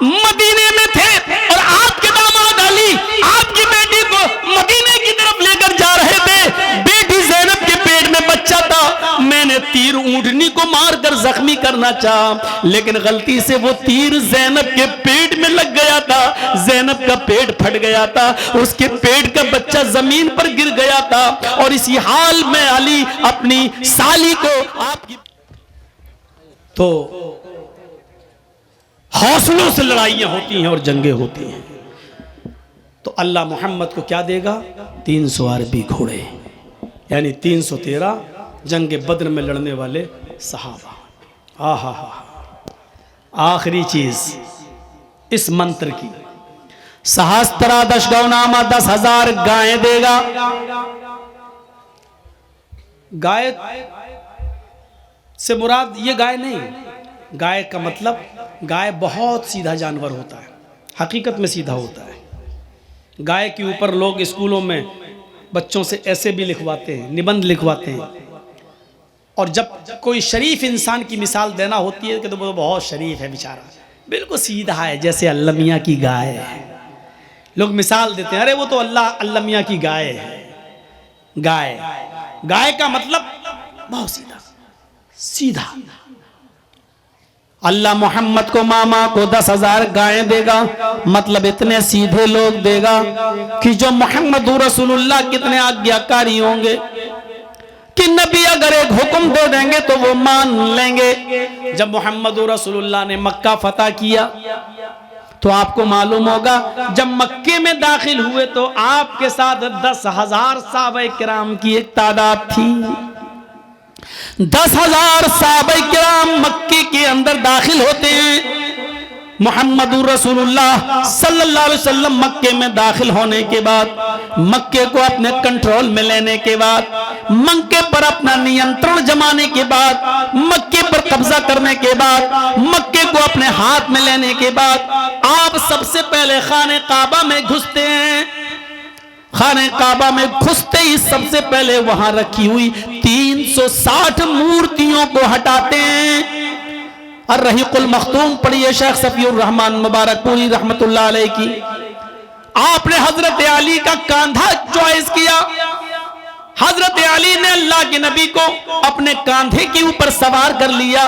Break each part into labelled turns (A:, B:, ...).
A: मदीने में थे और आपके दामाद अली आपकी बेटी को मदीने की तरफ लेकर जा रहे थे। बेटी ज़ैनब के पेट में बच्चा था। मैंने तीर ऊंटनी को मारकर जख्मी करना चाहा, लेकिन गलती से वो तीर ज़ैनब के पेट में लग गया था। ज़ैनब का पेट फट गया था, उसके पेट का बच्चा जमीन पर गिर गया था। और इसी हाल में अली अपनी साली को आपकी तो हौसलों से लड़ाइयां होती हैं और जंगें होती हैं। तो अल्लाह मोहम्मद को क्या देगा? 300 अरबी घोड़े, यानी 313 जंग बद्र में लड़ने वाले सहाबा। आहा हा। आखिरी चीज इस मंत्र की, सहस्त्रा दशगौनामा 10,000 गायें देगा। गाय से मुराद ये गाय नहीं, गाय का मतलब गाय बहुत सीधा जानवर होता है, हकीकत में सीधा होता है। गाय के ऊपर लोग स्कूलों में बच्चों से ऐसे भी लिखवाते हैं, निबंध लिखवाते हैं। और जब कोई शरीफ इंसान की मिसाल देना होती है कि तो वो बहुत शरीफ है बेचारा, बिल्कुल सीधा है, जैसे अल्लाह मियाँ की गाय है। लोग मिसाल देते हैं, अरे वो तो अल्लाह मियाँ की गाय है। गाय, गाय का मतलब बहुत सीधा सीधा। अल्लाह मोहम्मद को मामा को 10,000 गायें देगा, मतलब इतने सीधे लोग देगा कि जो मोहम्मद रसूलुल्लाह कितने आज्ञाकारी होंगे कि नबी अगर एक हुक्म दे देंगे तो वो मान लेंगे। जब मोहम्मद रसूलुल्लाह ने मक्का फतह किया तो आपको मालूम होगा, जब मक्के में दाखिल हुए तो आपके साथ 10,000 सहाबाए किराम की एक तादाद थी। 10,000 सहाबाए किराम मक्के के अंदर दाखिल होते हैं। मोहम्मद रसूलुल्लाह सल्लल्लाहु अलैहि वसल्लम मक्के में दाखिल होने के बाद, मक्के को अपने कंट्रोल में लेने के बाद, मक्के पर अपना नियंत्रण जमाने के बाद, मक्के पर कब्जा करने के बाद, मक्के को अपने हाथ में लेने के बाद, आप सबसे पहले खाने काबा में घुसते हैं। खाने काबा में घुसते ही सबसे पहले वहां रखी हुई 360 मूर्तियों को हटाते हैं। और रहीकुल मखतूम पढ़िए शेख सफीउर रहमान मुबारकपुरी रहमतुल्लाह अलैह की। आपने हजरत अली का कंधा चॉइस किया। हजरत अली ने अल्लाह के नबी को अपने कंधे के ऊपर सवार कर लिया।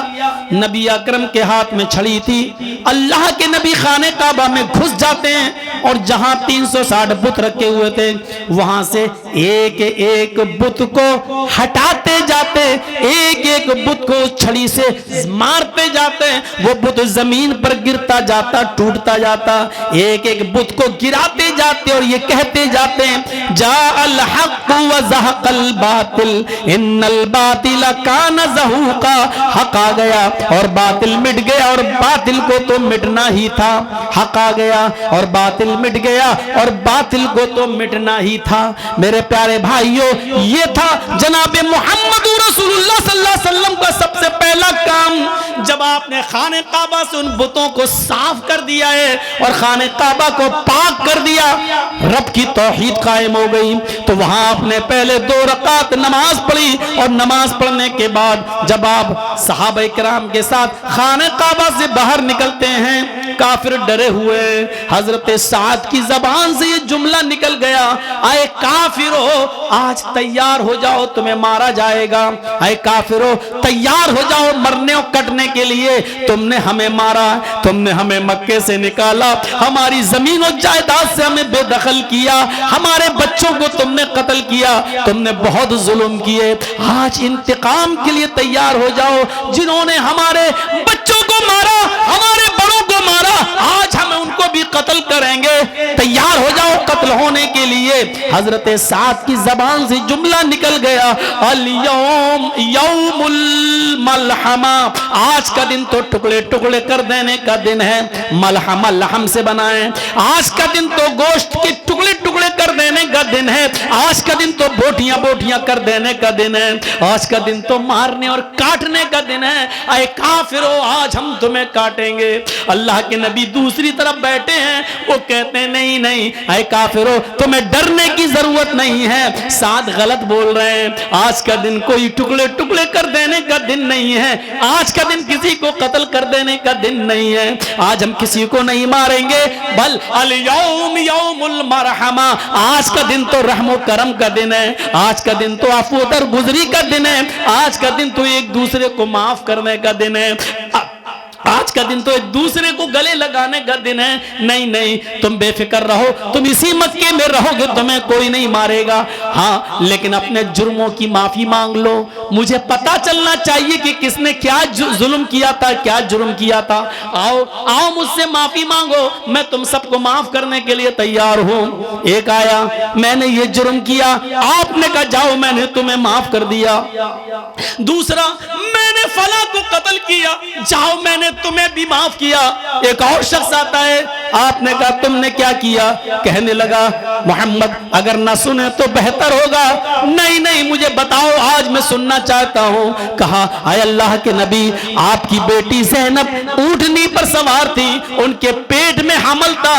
A: नबी अकरम के हाथ में छड़ी थी। अल्लाह के नबी खाने काबा में घुस जाते हैं और जहां 360 बुत रखे हुए थे वहां से एक एक बुत को हटाते जाते, एक एक बुत को छड़ी से मारते जाते। वो बुत जमीन पर गिरता जाता, टूटता जाता। एक एक बुत को गिराते जाते और ये कहते जाते, जा अल हक़ व ज़हक़ल बातिल इन्नल बातिल कान ज़हूक़ा। हक आ गया और बातिल मिट गया और बातिल को तो मिटना ही था। हक आ गया और बातिल मिट गया और बातिल को तो मिटना ही था। मेरे प्यारे भाइयों, ये था जनाबे मोहम्मद रसूलुल्लाह सल्लल्लाहु अलैहि वसल्लम का सबसे पहला काम। जब आपने खाने काबा से उन बुतों को साफ कर दिया है और खाने काबा को पाक कर दिया, रब की तौहीद कायम हो गई, तो वहां आपने पहले 2 रकात नमाज पढ़ी। और नमाज पढ़ने के बाद जब आप सहाबाए किराम के साथ खाने काबा से बाहर निकलते हैं, काफिर डरे हुए, हजरत साद की जबान से ये जुमला निकल गया, आए काफिरो आज तैयार हो जाओ, तुम्हें मारा जाएगा। आए काफिरो तैयार हो जाओ मरने और कटने के लिए। तुमने हमें मारा, तुमने हमें मक्के से निकाला, हमारी जमीन और जायदाद से हमें बेदखल किया, हमारे बच्चों को तुमने कत्ल किया, तुमने बहुत जुल्म किए। आज इंतकाम के लिए तैयार हो जाओ। जिन्होंने हमारे बच्चों को मारा, हमारे बड़ों को मारा, आज हम उनको भी कत्ल करेंगे। तैयार हो जाओ कत्ल होने के लिए। हजरत साद की जबान से जुमला निकल गया, अल यौम यौमुल मलहमा। आज का दिन तो टुकड़े टुकड़े कर देने का दिन है। मलहमा लहम से बनाए। आज का दिन तो गोश्त के टुकड़े टुकड़े कर देने का दिन है। आज का दिन तो बोटियां बोटियां कर देने का दिन है। आज का दिन तो मारने और काटने का दिन है। आए काफिरो आज हम तुम्हें काटेंगे। अल्लाह के नबी दूसरी तरफ बैठे हैं, वो कहते हैं नहीं नहीं, आए काफिरो तुम्हें डर डरने की जरूरत नहीं है। साथ गलत बोल रहे हैं। आज का दिन कोई टुकड़े टुकड़े कर देने का दिन नहीं है। आज का दिन किसी को कत्ल कर देने का दिन नहीं है। आज हम किसी को नहीं मारेंगे, बल अल यौम यौमुल मरहमा, आज का दिन तो रहमो करम का दिन है। आज का दिन तो अफू दरगुजरी का दिन है। आज का दिन तो एक दूसरे को माफ करने का दिन है। आज का दिन तो एक दूसरे को गले लगाने का दिन है। नहीं नहीं, तुम बेफिक्र रहो, तुम इसी मक्के में रहोगे, तुम्हें कोई नहीं मारेगा। हाँ, लेकिन अपने जुर्मों की माफी मांग लो। मुझे पता चलना चाहिए कि किसने क्या जुल्म किया था, क्या जुर्म किया था। आओ आओ मुझसे माफी मांगो, मैं तुम सबको माफ करने के लिए तैयार हूं। एक आया, मैंने ये जुर्म किया, आपने कहा जाओ मैंने तुम्हें माफ कर दिया। दूसरा, मैंने फला को कत्ल किया, जाओ मैंने तुम्हें भी माफ किया। एक और शख्स आता है, आपने कहा तुमने क्या किया, कहने लगा मोहम्मद अगर ना सुने तो बेहतर होगा। नहीं नहीं, मुझे बताओ, आज मैं सुनना चाहता हूं। कहा आय अल्लाह के नबी, आपकी बेटी ज़ैनब ऊँटनी पर सवार थी, उनके पेट में हमल था,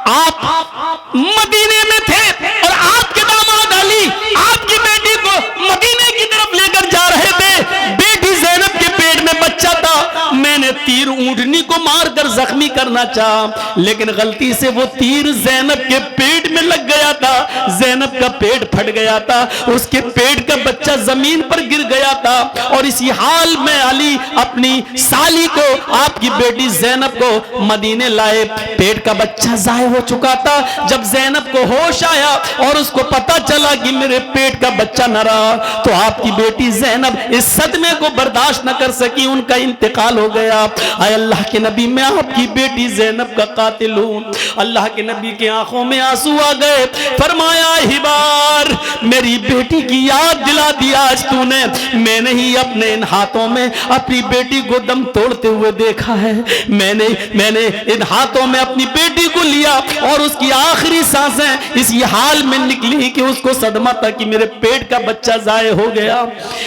A: आप मदीने में थे और आपके दामाद अली आपकी बेटी को मदीने की तरफ लेकर जा रहे थे। बेटी ज़ैनब के पेट में बच्चा था, मैंने तीर ऊँटनी को मारकर जख्मी करना चाहा, लेकिन गलती से वो तीर ज़ैनब के पेट में लग गया था। ज़ैनब का पेट फट गया था, उसके पेट का बच्चा जमीन पर गिर गया था। और इसी हाल में अली अपनी साली को, आपकी बेटी ज़ैनब को मदीने लाए। पेट का बच्चा जाया हो चुका था। जब ज़ैनब को होश आया और उसको पता चला कि मेरे पेट का बच्चा न रहा, तो आपकी बेटी ज़ैनब इस सदमे को बर्दाश्त न कर सकी, उनका इंतकाल हो गया। आय अल्लाह के नबी, मैं आपकी बेटी ज़ैनब का कातिल हूं। अल्लाह के नबी की आंखों में आंसू आ गए। फरमाया हिबार, मेरी बेटी की याद दिला दिया आज तूने। मैंने ही अपने इन हाथों में अपनी बेटी को दम तोड़ते हुए देखा है। मैंने इन हाथों में अपनी बेटी को लिया और उसकी आखिरी सांसें इसी हाल में निकली कि उसको सदमा था कि मेरे पेट का बच्चा जाए हो गया।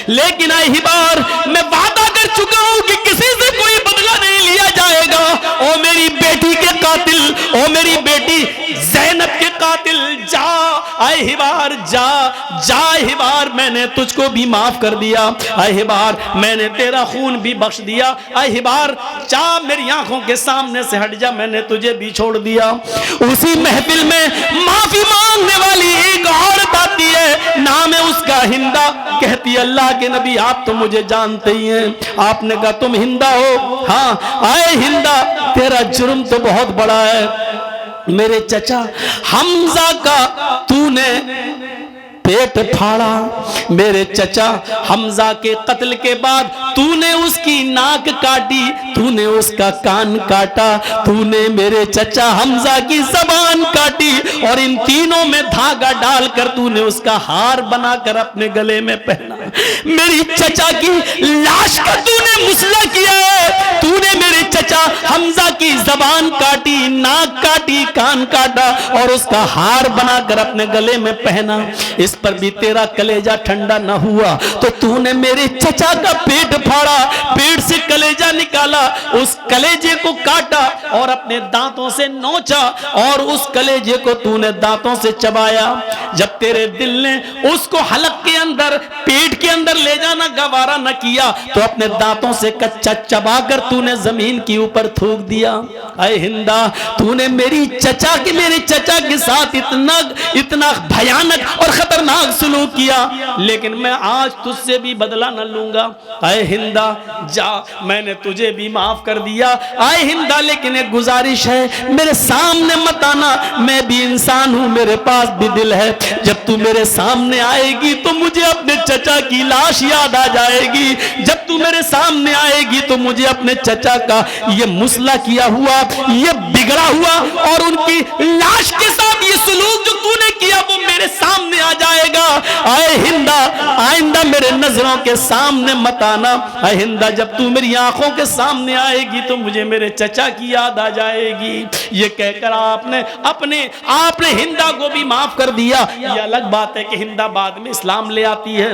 A: लेकिन आय हिबार, मैं वादा कर चुका हूं कि किसी से कोई बदला नहीं लिया जाएगा। ओ मेरी बेटी के कातिल, ओ मेरी बेटी ज़ैनब के कातिल, जा आय हिबार, जा जा हिबार, मैंने तुझको भी माफ कर दिया। आय हिबार, मैंने तेरा खून भी बख्श दिया। आय हिबार, जा मेरी आंखों के सामने से हट जा, मैंने तुझे भी छोड़ दिया। उसी महफिल में माफी मांगने वाली एक औरत आती है, नाम है उसका हिंदा। कहती अल्लाह के नबी, आप तो मुझे जानते ही हैं। आपने कहा तुम हिंदा हो? हाँ। आए हिंदा, तेरा जुर्म तो बहुत बड़ा है। मेरे चचा हमजा का तूने पेट फाड़ा। मेरे चचा हमजा के कत्ल के बाद तूने उसकी नाक काटी, तूने उसका कान काटा, तूने मेरे चचा हमजा की जबान काटी और इन तीनों में धागा डालकर तूने उसका हार बनाकर अपने गले में पहना। मेरी चचा की लाश का तूने मुसला किया है। तूने मेरे चचा हमजा की जबान काटी, नाक काटी, कान काटा और उसका हार बनाकर अपने गले में पहना। इस पर भी तेरा कलेजा ठंडा न हुआ तो तूने मेरे चचा का पेट फाड़ा, पेट से कलेजा निकाला, उस कलेजे को काटा और अपने दांतों से नोचा और उस कलेजे को तूने दांतों से चबाया। जब तेरे दिल ने उसको हलक के अंदर, पेट के अंदर ले जाना गवारा न किया तो अपने दांतों से कच्चा चबाकर तूने जमीन के ऊपर थूक दिया। अरे हिंदा, तूने मेरे चचा के साथ इतना भयानक और खतरनाक सलूक किया, लेकिन मैं आज तुझसे भी बदला न लूंगा। आए हिंदा, जा, मैंने तुझे भी माफ कर दिया। आए हिंदा, लेकिन एक गुजारिश है, मेरे सामने मत आना, मैं भी इंसान हूं, मेरे पास भी दिल है। जब तू मेरे सामने आएगी तो मुझे अपने चचा की लाश याद आ जाएगी। जब तू मेरे सामने आएगी तो मुझे अपने चचा का ये मुसला किया हुआ, ये बिगड़ा हुआ और उनकी लाश के साथ ये सलूक जो तूने किया वो मेरे सामने आ जाएगा। आए हिंदा, आइंदा मेरे नजरों के सामने मत आना। आए हिंदा, जब तू मेरी आंखों के सामने आएगी तो मुझे मेरे चचा की याद आ जाएगी। ये कहकर आपने हिंदा को भी माफ कर दिया। ये अलग बात है कि हिंदा बाद में इस्लाम ले आती है,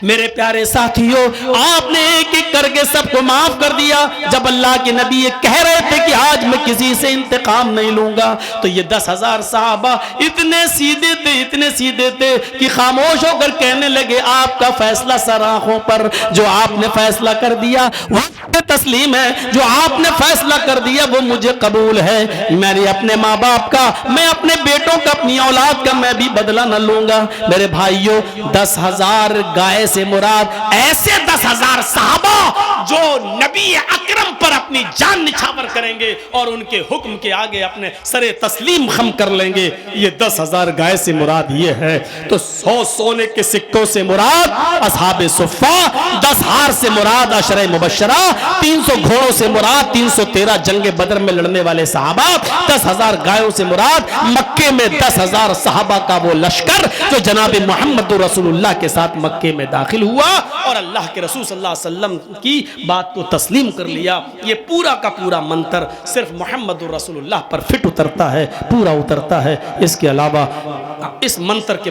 A: मेरे प्यारे साथियों, आपने एक एक करके सबको माफ कर दिया। जब अल्लाह के नबी ये कह रहे थे कि आज मैं किसी से इंतकाम नहीं लूंगा, तो ये 10,000 सहाबा इतने सीधे थे कि खामोश होकर कहने लगे, आपका फैसला सर आंखों पर, जो आपने फैसला कर दिया वो तस्लीम है, जो आपने फैसला कर दिया वो मुझे कबूल है। मेरे अपने माँ बाप का, मैं अपने बेटों का, अपनी औलाद का मैं भी बदला न लूंगा। मेरे भाइयों, 10,000 गाय से मुराद ऐसे 10,000 सहाबा जो नबी अकरम पर अपनी जान निछावर करेंगे और उनके हुक्म के आगे अपने सरे तस्लीम खम कर लेंगे। ये 10,000 गाय से मुराद ये है। तो 100 सोने के सिक्कों से मुराद असहाबे सुफ़ा, 10 हार से मुराद अशरे मुबश्शरा, 300 घोड़ों से मुराद 313 जंगे बदर में लड़ने वाले सहाबा, 10,000 गायों से मुराद मक्के में 10,000 सहाबा का वो लश्कर जो जनाब मोहम्मद रसूलुल्लाह के साथ मक्के में दाखिल हुआ और अल्लाह के रसूल सल्लल्लाहु अलैहि वसल्लम की बात को तस्लीम कर लिया। ये पूरा का पूरा मंत्र सिर्फ मोहम्मद रसूलुल्लाह पर फिट उतरता है, पूरा उतरता है। इसके अलावा इस मंत्र के